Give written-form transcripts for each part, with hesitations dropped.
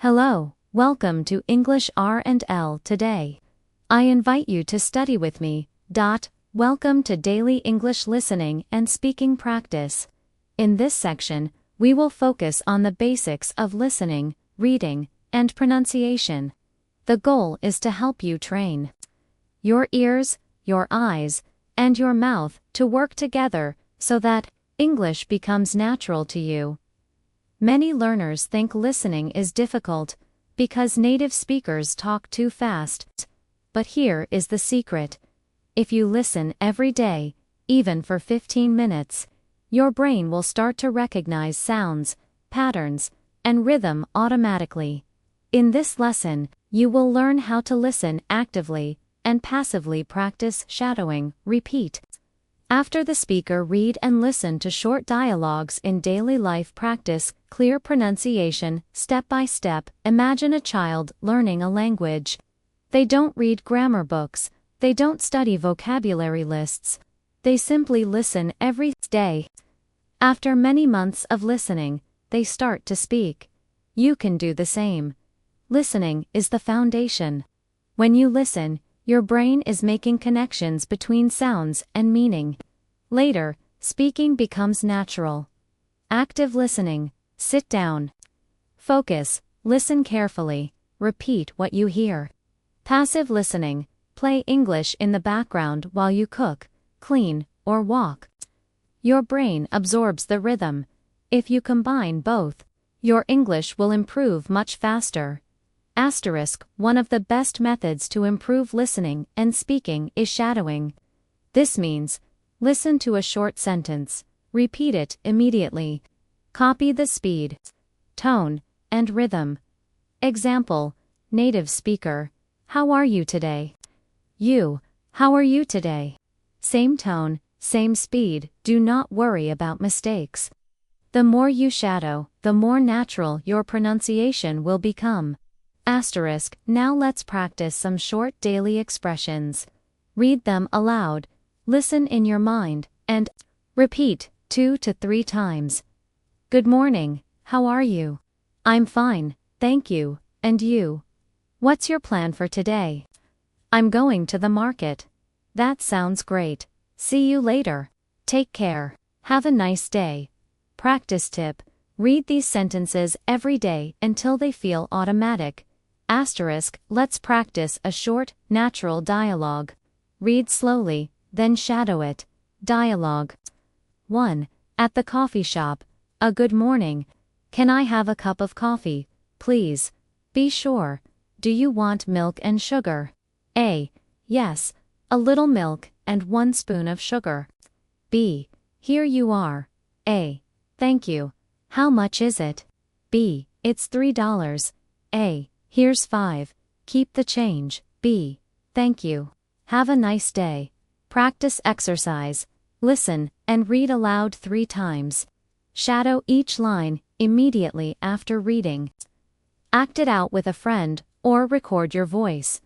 Hello, welcome to English R&L today. I invite you to study with me. Welcome to Daily English Listening and Speaking Practice. In this section, we will focus on the basics of listening, reading, and pronunciation. The goal is to help you train your ears, your eyes, and your mouth to work together so that English becomes natural to you. Many learners think listening is difficult because native speakers talk too fast. But here is the secret. If you listen every day, even for 15 minutes, your brain will start to recognize sounds, patterns, and rhythm automatically. In this lesson, you will learn how to listen actively and passively practice shadowing. Repeat. After the speaker, read and listen to short dialogues in daily life. Practice clear pronunciation, step by step. Imagine a child learning a language. They don't read grammar books, they don't study vocabulary lists. They simply listen every day. After many months of listening, they start to speak. You can do the same. Listening is the foundation. When you listen, your brain is making connections between sounds and meaning. Later, speaking becomes natural. Active listening. Sit down. Focus, listen carefully, repeat what you hear. Passive listening. Play English in the background while you cook, clean, or walk. Your brain absorbs the rhythm. If you combine both, your English will improve much faster. One of the best methods to improve listening and speaking is shadowing. This means, listen to a short sentence, repeat it immediately. Copy the speed, tone, and rhythm. Example, native speaker, how are you today? You, how are you today? Same tone, same speed, do not worry about mistakes. The more you shadow, the more natural your pronunciation will become. Now let's practice some short daily expressions. Read them aloud, listen in your mind, and repeat 2 to 3 times. Good morning, how are you? I'm fine, thank you, and you? What's your plan for today? I'm going to the market. That sounds great. See you later. Take care. Have a nice day. Practice tip. Read these sentences every day until they feel automatic. Let's practice a short, natural dialogue. Read slowly, then shadow it. Dialogue. 1. At the coffee shop. A good morning. Can I have a cup of coffee, please? Be sure. Do you want milk and sugar? A. Yes, a little milk and 1 spoon of sugar. B. Here you are. A. Thank you. How much is it? B. It's $3. A. Here's 5. Keep the change. B. Thank you. Have a nice day. Practice exercise. Listen and read aloud 3 times. Shadow each line immediately after reading. Act it out with a friend or record your voice.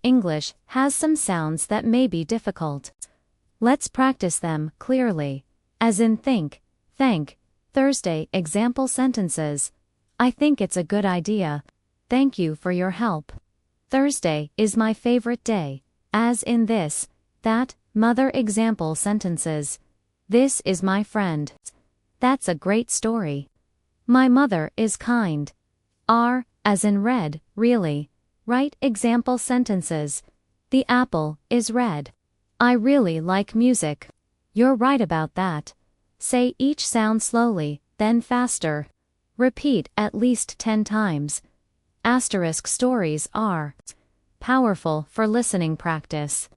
English has some sounds that may be difficult. Let's practice them clearly, as in think, thank, Thursday. Example sentences. I think it's a good idea. Thank you for your help. Thursday is my favorite day, as in this, that, mother. Example sentences. This is my friend. That's a great story. My mother is kind. R, as in red, really. Write example sentences. The apple is red. I really like music. You're right about that. Say each sound slowly, then faster. Repeat at least 10 times. Stories are powerful for listening practice.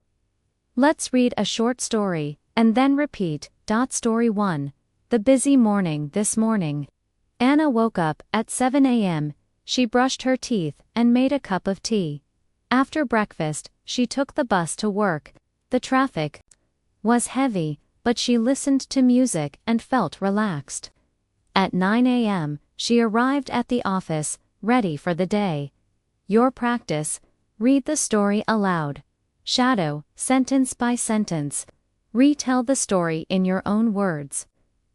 Let's read a short story, and then repeat. Story 1. The busy morning. This morning, Anna woke up at 7 a.m. She brushed her teeth and made a cup of tea. After breakfast, she took the bus to work. The traffic was heavy, but she listened to music and felt relaxed. At 9 a.m., she arrived at the office, ready for the day. Your practice. Read the story aloud. Shadow, sentence by sentence. Retell the story in your own words.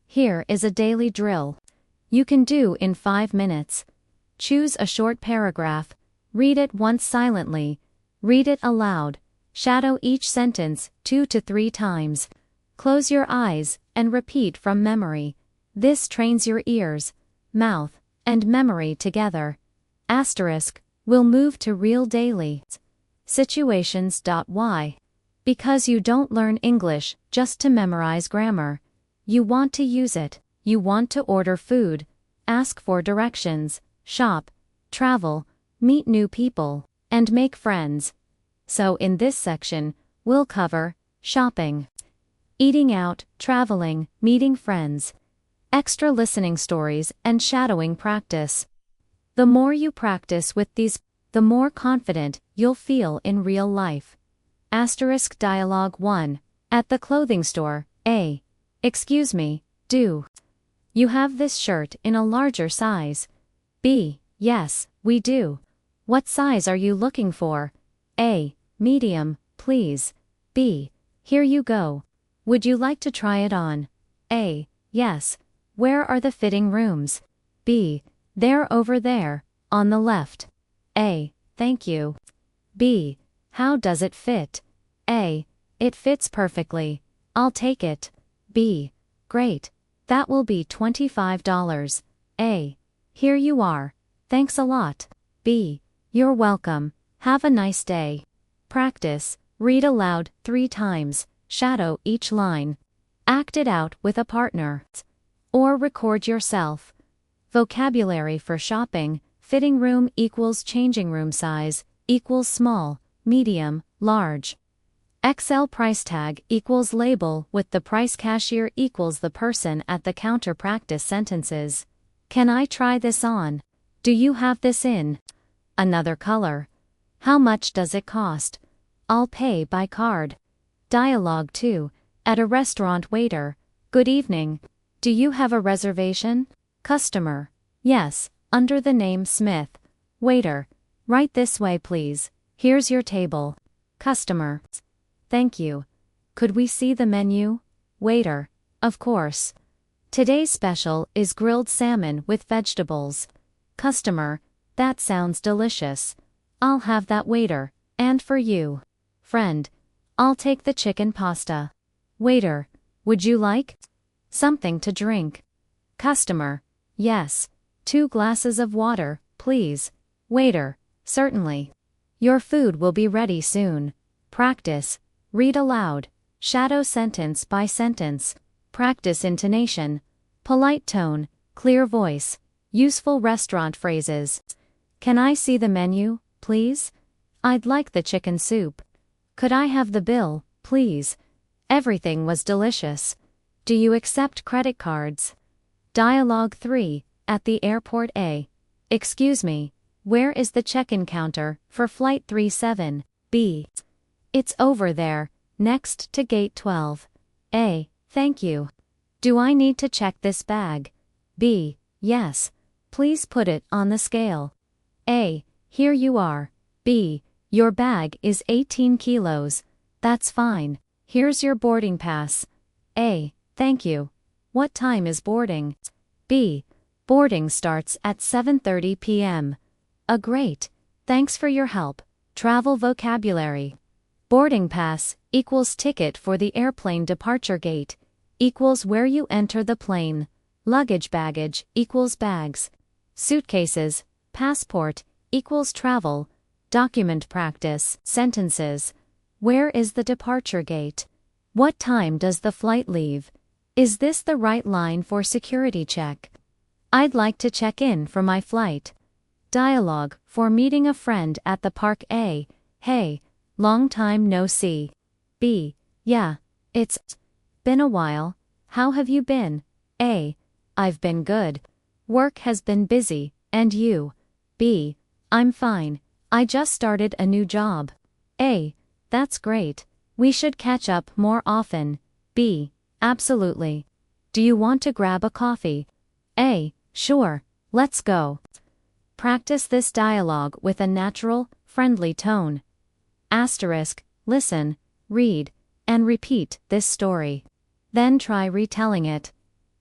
Here is a daily drill you can do in 5 minutes. Choose a short paragraph. Read it once silently. Read it aloud. Shadow each sentence 2 to 3 times. Close your eyes and repeat from memory. This trains your ears, mouth, and memory together. Asterisk. Will move to real daily situations. Why? Because you don't learn English just to memorize grammar. You want to use it. You want to order food, ask for directions, shop, travel, meet new people, and make friends. So in this section, we'll cover shopping, eating out, traveling, meeting friends, extra listening stories, and shadowing practice. The more you practice with these, the more confident you'll feel in real life. Asterisk. Dialogue 1. At the clothing store. A. Excuse me, do you have this shirt in a larger size? B. Yes, we do. What size are you looking for? A. Medium, please. B. Here you go. Would you like to try it on? A. Yes. Where are the fitting rooms? B. They're over there, on the left. A. Thank you. B. How does it fit? A. It fits perfectly. I'll take it. B. Great. That will be $25. A. Here you are. Thanks a lot. B. You're welcome. Have a nice day. Practice. Read aloud 3 times. Shadow each line. Act it out with a partner. Or record yourself. Vocabulary for shopping. Fitting room equals changing room size, equals small, medium, large. XL price tag equals label with the price. Cashier equals the person at the counter. Practice sentences. Can I try this on? Do you have this in another color? How much does it cost? I'll pay by card. Dialogue 2. At a restaurant. Waiter. Good evening. Do you have a reservation? Customer. Yes, under the name Smith. Waiter. Right this way please. Here's your table. Customer. Thank you. Could we see the menu? Waiter. Of course. Today's special is grilled salmon with vegetables. Customer. That sounds delicious. I'll have that. Waiter. And for you? Friend. I'll take the chicken pasta. Waiter. Would you like something to drink? Customer. Yes. 2 glasses of water, please. Waiter. Certainly. Your food will be ready soon. Practice. Read aloud. Shadow sentence by sentence. Practice intonation. Polite tone, clear voice. Useful restaurant phrases. Can I see the menu, please? I'd like the chicken soup. Could I have the bill, please? Everything was delicious. Do you accept credit cards? Dialogue 3. At the airport. A. Excuse me, where is the check-in counter for flight 37? B. It's over there, next to gate 12. A. Thank you. Do I need to check this bag? B. Yes. Please put it on the scale. A. Here you are. B. Your bag is 18 kilos. That's fine. Here's your boarding pass. A. Thank you. What time is boarding? B. Boarding starts at 7:30 p.m. Great. Thanks for your help. Travel vocabulary. Boarding pass equals ticket for the airplane. Departure gate equals where you enter the plane. Luggage baggage equals bags. Suitcases, passport equals travel. Document practice. Sentences. Where is the departure gate? What time does the flight leave? Is this the right line for security check? I'd like to check in for my flight. Dialogue for meeting a friend at the park. A. Hey, long time no see. B. Yeah, it's been a while. How have you been? A. I've been good. Work has been busy, and you? B. I'm fine. I just started a new job. A. That's great. We should catch up more often. B. Absolutely. Do you want to grab a coffee? A. Sure, let's go. Practice this dialogue with a natural, friendly tone. Asterisk, listen, read, and repeat this story. Then try retelling it.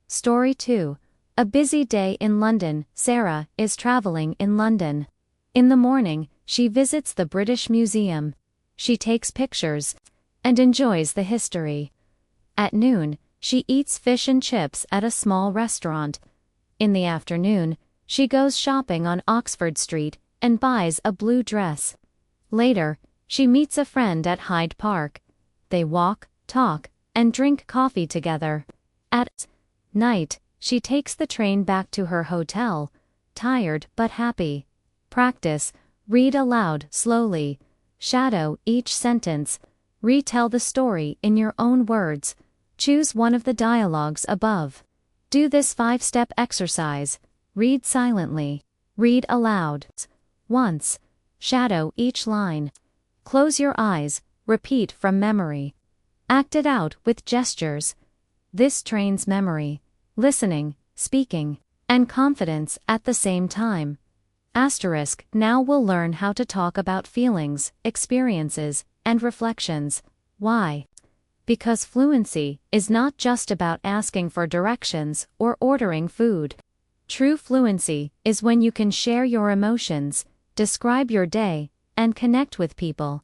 Story 2. A busy day in London. Sarah is traveling in London. In the morning, she visits the British Museum. She takes pictures and enjoys the history. At noon, she eats fish and chips at a small restaurant. In the afternoon, she goes shopping on Oxford Street and buys a blue dress. Later, she meets a friend at Hyde Park. They walk, talk, and drink coffee together. At night, she takes the train back to her hotel, tired but happy. Practice. Read aloud slowly. Shadow each sentence. Retell the story in your own words. Choose one of the dialogues above. Do this 5-step exercise. Read silently. Read aloud. Once. Shadow each line. Close your eyes. Repeat from memory. Act it out with gestures. This trains memory, listening, speaking, and confidence at the same time. Asterisk. Now we'll learn how to talk about feelings, experiences, and reflections. Why? Because fluency is not just about asking for directions or ordering food. True fluency is when you can share your emotions, describe your day, and connect with people.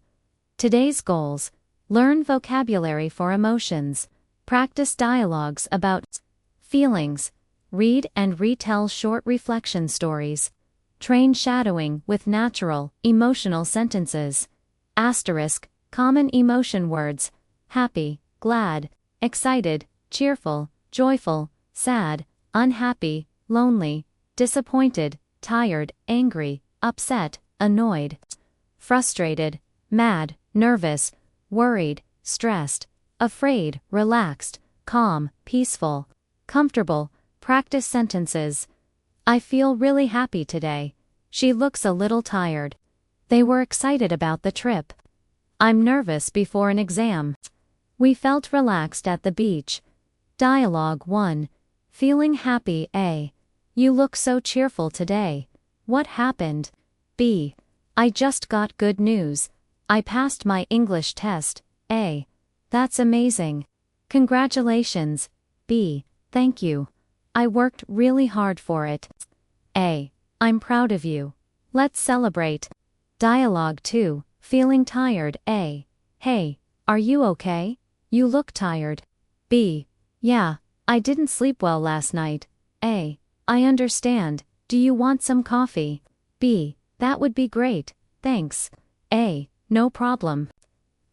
Today's goals: learn vocabulary for emotions, practice dialogues about feelings, read and retell short reflection stories, train shadowing with natural, emotional sentences. Asterisk. Common emotion words: happy, glad, excited, cheerful, joyful, sad, unhappy, lonely, disappointed, tired, angry, upset, annoyed, frustrated, mad, nervous, worried, stressed, afraid, relaxed, calm, peaceful, comfortable. Practice sentences. I feel really happy today. She looks a little tired. They were excited about the trip. I'm nervous before an exam. We felt relaxed at the beach. Dialogue 1. Feeling happy. A. You look so cheerful today. What happened? B. I just got good news. I passed my English test. A. That's amazing. Congratulations. B. Thank you. I worked really hard for it. A. I'm proud of you. Let's celebrate. Dialogue 2. Feeling tired. A. Hey, are you okay? You look tired. B. Yeah, I didn't sleep well last night. A. I understand. Do you want some coffee? B. That would be great, thanks. A. No problem.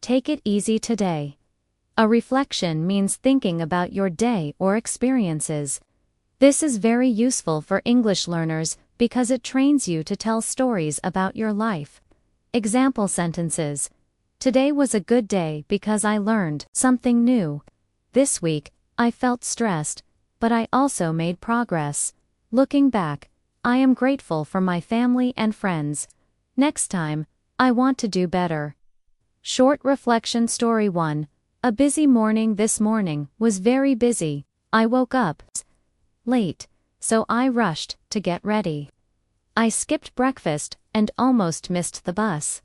Take it easy today. A reflection means thinking about your day or experiences. This is very useful for English learners because it trains you to tell stories about your life. Example sentences. Today was a good day because I learned something new. This week, I felt stressed, but I also made progress. Looking back, I am grateful for my family and friends. Next time, I want to do better. Short reflection story 1. A busy morning. This morning was very busy. I woke up late, so I rushed to get ready. I skipped breakfast and almost missed the bus.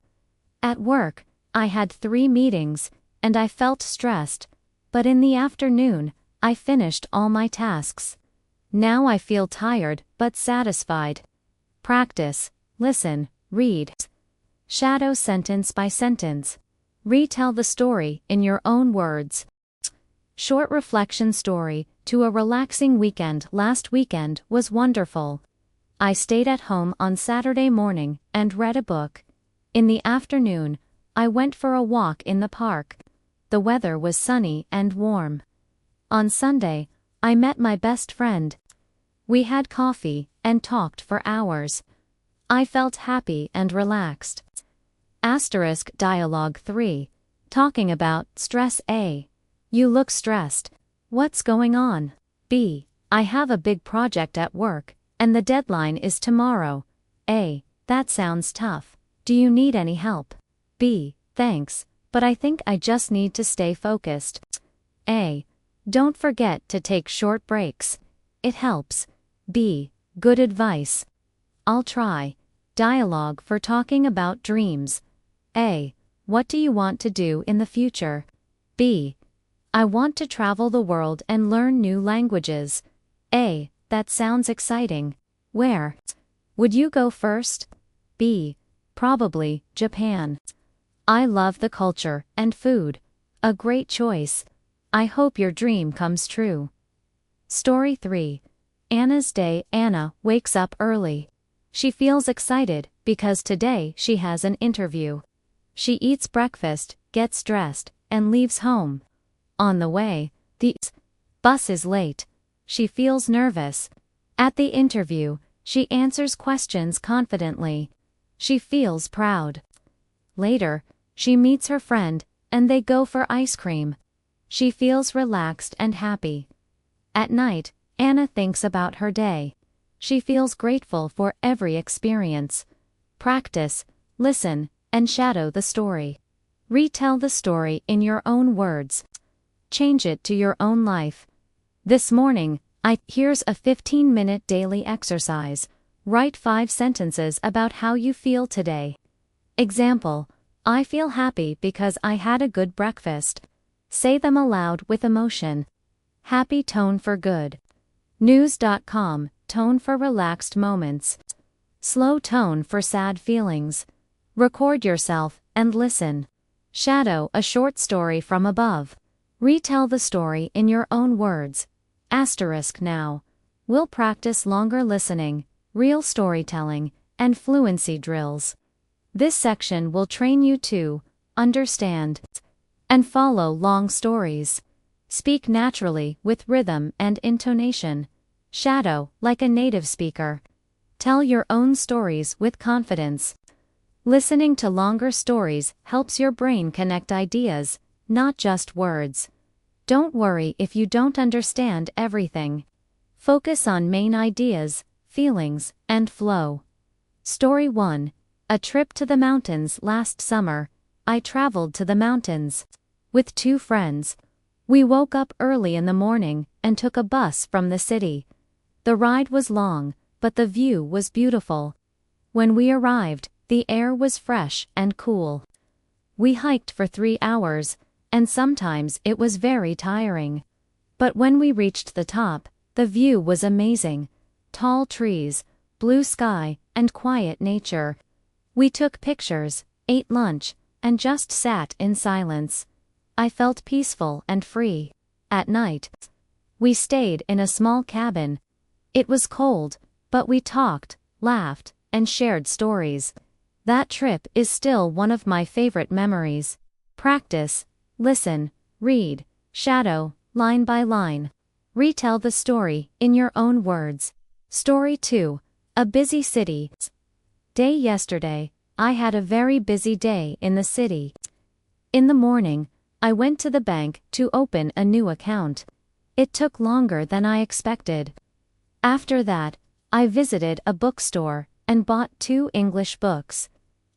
At work, I had 3 meetings, and I felt stressed, but in the afternoon, I finished all my tasks. Now I feel tired but satisfied. Practice, listen, read. Shadow sentence by sentence. Retell the story in your own words. Short reflection story. To a relaxing weekend. Last weekend was wonderful. I stayed at home on Saturday morning and read a book. In the afternoon, I went for a walk in the park. The weather was sunny and warm. On Sunday, I met my best friend. We had coffee and talked for hours. I felt happy and relaxed. Asterisk. Dialogue 3. Talking about stress. A. You look stressed. What's going on? B. I have a big project at work, and the deadline is tomorrow. A. That sounds tough. Do you need any help? B. Thanks, but I think I just need to stay focused. A. Don't forget to take short breaks. It helps. B. Good advice. I'll try. Dialogue for talking about dreams. A. What do you want to do in the future? B. I want to travel the world and learn new languages. A. That sounds exciting. Where? Would you go first? B. Probably Japan. I love the culture and food. A great choice. I hope your dream comes true. Story 3. Anna's day. Anna wakes up early. She feels excited because today she has an interview. She eats breakfast, gets dressed, and leaves home. On the way, the bus is late. She feels nervous. At the interview, she answers questions confidently. She feels proud. Later, she meets her friend, and they go for ice cream. She feels relaxed and happy. At night, Anna thinks about her day. She feels grateful for every experience. Practice, listen, and shadow the story. Retell the story in your own words. Change it to your own life. This morning, here's a 15-minute daily exercise. Write 5 sentences about how you feel today. Example: I feel happy because I had a good breakfast. Say them aloud with emotion. Happy tone for good. News.com, tone for relaxed moments. Slow tone for sad feelings. Record yourself and listen. Shadow a short story from above. Retell the story in your own words. Asterisk now. We'll practice longer listening, real storytelling, and fluency drills. This section will train you to understand and follow long stories. Speak naturally with rhythm and intonation. Shadow like a native speaker. Tell your own stories with confidence. Listening to longer stories helps your brain connect ideas, not just words. Don't worry if you don't understand everything. Focus on main ideas, feelings, and flow. Story 1. A trip to the mountains. Last summer, I traveled to the mountains with 2 friends. We woke up early in the morning and took a bus from the city. The ride was long, but the view was beautiful. When we arrived, the air was fresh and cool. We hiked for 3 hours, and sometimes it was very tiring. But when we reached the top, the view was amazing. Tall trees, blue sky, and quiet nature. We took pictures, ate lunch, and just sat in silence. I felt peaceful and free. At night, we stayed in a small cabin. It was cold, but we talked, laughed, and shared stories. That trip is still one of my favorite memories. Practice, listen, read, shadow, line by line. Retell the story in your own words. Story 2. A busy city. Day. Yesterday, I had a very busy day in the city. In the morning, I went to the bank to open a new account. It took longer than I expected. After that, I visited a bookstore and bought 2 English books.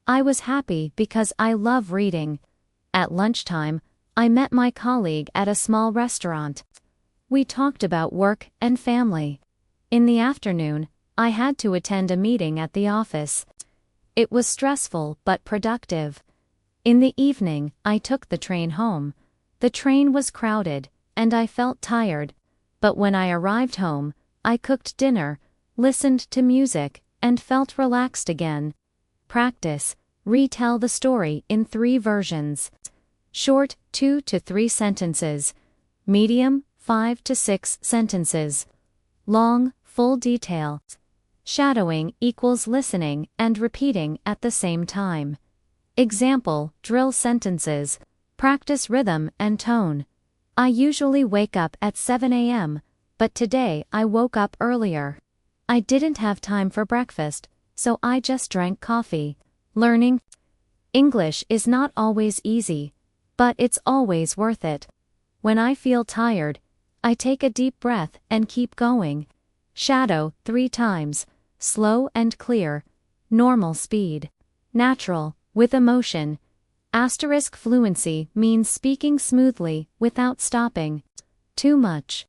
I was happy because I love reading. At lunchtime, I met my colleague at a small restaurant. We talked about work and family. In the afternoon, I had to attend a meeting at the office. It was stressful but productive. In the evening, I took the train home. The train was crowded, and I felt tired. But when I arrived home, I cooked dinner, listened to music, and felt relaxed again. Practice. Retell the story in 3 versions. Short, 2 to 3 sentences. Medium, 5 to 6 sentences. Long, full detail. Shadowing equals listening and repeating at the same time. Example, drill sentences. Practice rhythm and tone. I usually wake up at 7 a.m., but today I woke up earlier. I didn't have time for breakfast, so I just drank coffee. Learning English is not always easy, but it's always worth it. When I feel tired, I take a deep breath and keep going. Shadow 3 times. Slow and clear. Normal speed. Natural, with emotion. Asterisk fluency means speaking smoothly without stopping. Too much.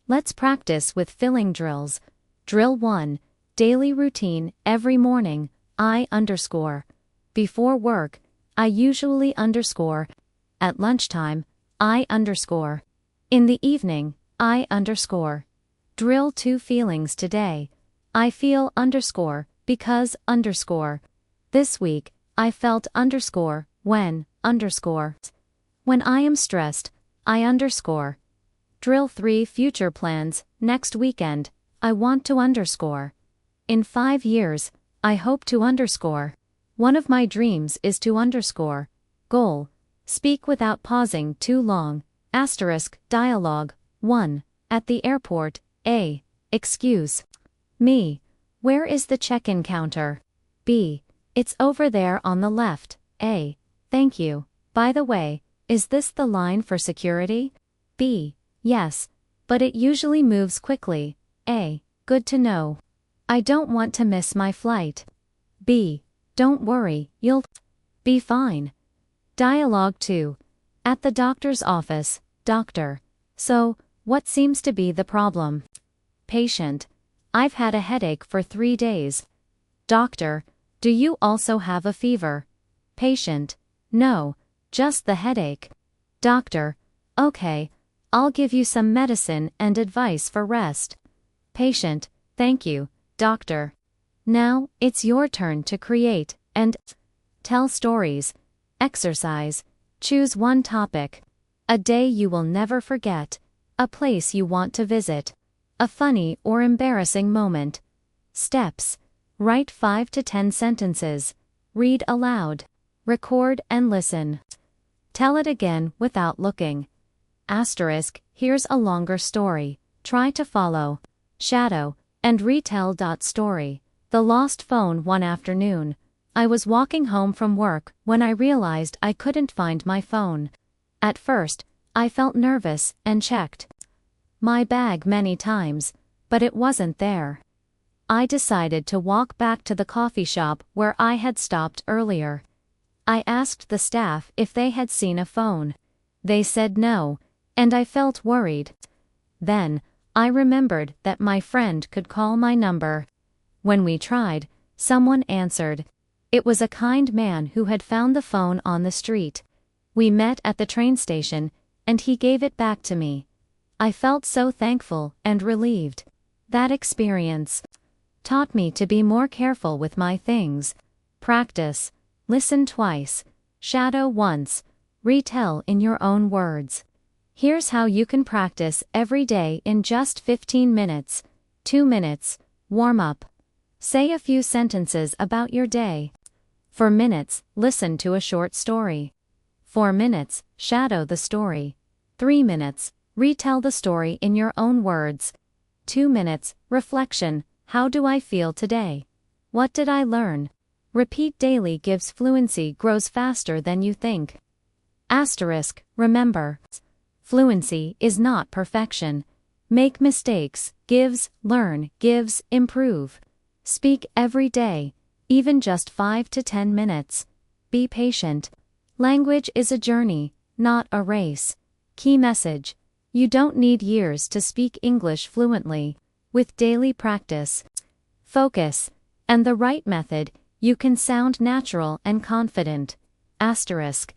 Let's practice with filling drills. Drill 1. Daily routine. Every morning, I underscore. Before work, I usually underscore. At lunchtime, I underscore. In the evening, I underscore. Drill 2 feelings today. I feel underscore because underscore. This week, I felt underscore when underscore. When I am stressed, I underscore. Drill 3 future plans. Next weekend, I want to underscore. In 5 years, I hope to underscore. One of my dreams is to underscore. Goal. Speak without pausing too long. Asterisk. Dialogue. 1. At the airport. A. Excuse me. Where is the check-in counter? B. It's over there on the left. A. Thank you. By the way, is this the line for security? B. Yes, but it usually moves quickly. A. Good to know. I don't want to miss my flight. B. Don't worry, you'll be fine. Dialogue 2. At the doctor's office. Doctor. So, what seems to be the problem? Patient. I've had a headache for 3 days. Doctor. Do you also have a fever? Patient. No, just the headache. Doctor. Okay, I'll give you some medicine and advice for rest. Patient. Thank you, doctor. Now, it's your turn to create and tell stories. Exercise. Choose one topic. A day you will never forget. A place you want to visit. A funny or embarrassing moment. Steps. Write 5 to 10 sentences. Read aloud. Record and listen. Tell it again without looking. Asterisk. Here's a longer story. Try to follow. Shadow. And retell. Story. The lost phone. One afternoon, I was walking home from work when I realized I couldn't find my phone. At first, I felt nervous and checked my bag many times, but it wasn't there. I decided to walk back to the coffee shop where I had stopped earlier. I asked the staff if they had seen a phone. They said no, and I felt worried. Then, I remembered that my friend could call my number. When we tried, someone answered. It was a kind man who had found the phone on the street. We met at the train station, and he gave it back to me. I felt so thankful and relieved. That experience taught me to be more careful with my things. Practice. Listen twice. Shadow once. Retell in your own words. Here's how you can practice every day in just 15 minutes. 2 minutes. Warm up. Say a few sentences about your day. For minutes, listen to a short story. 4 minutes, shadow the story. 3 minutes, retell the story in your own words. 2 minutes, reflection. How do I feel today? What did I learn? Repeat daily gives fluency grows faster than you think. Asterisk, remember. Fluency is not perfection. Make mistakes, gives, learn, gives, improve. Speak every day, even just 5 to 10 minutes. Be patient. Language is a journey, not a race. Key message. You don't need years to speak English fluently. With daily practice, focus, and the right method, you can sound natural and confident. Asterisk.